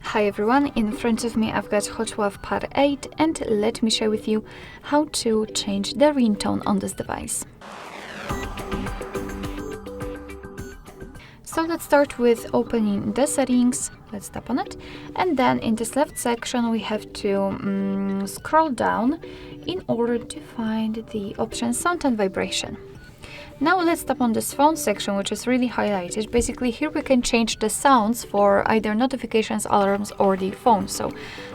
Hi everyone, in front of me I've got HOTWAV Pad 8 and let me share with you how to change the ringtone on this device. So let's start with opening the settings. Let's tap on it, and then in this left section we have to scroll down in order to find the option sound and vibration. Now let's tap on this phone section, which is really highlighted. Basically here we can change the sounds for either notifications, alarms or the phone. So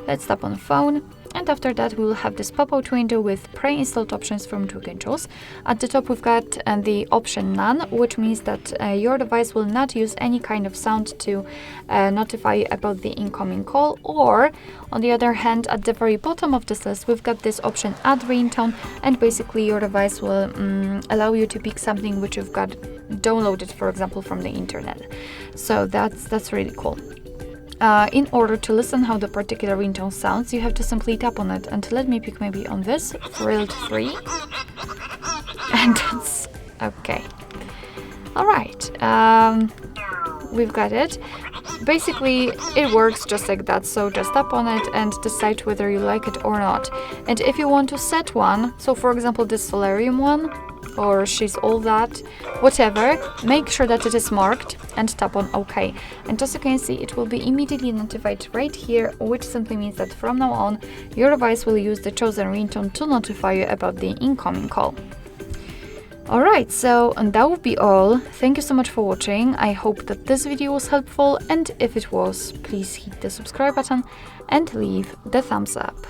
let's tap on phone, and after that we will have this pop-out window with pre-installed options from Ringtone. At the top we've got the option none, which means that your device will not use any kind of sound to notify you about the incoming call. Or on the other hand, at the very bottom of this list we've got this option add ringtone, and basically your device will allow you to pick something which you've got downloaded, for example, from the internet. So that's really cool. In order to listen how the particular ringtone sounds, you have to simply tap on it, and let me pick maybe on this, Thrilled Free, and that's okay. Alright, we've got it. Basically, it works just like that, so just tap on it and decide whether you like it or not. And if you want to set one, so for example this Solarium one, or She's All That, whatever, make sure that it is marked and tap on OK. And as you can see, it will be immediately notified right here, which simply means that from now on, your device will use the chosen ringtone to notify you about the incoming call. Alright, so and that would be all. Thank you so much for watching. I hope that this video was helpful, and if it was, please hit the subscribe button and leave the thumbs up.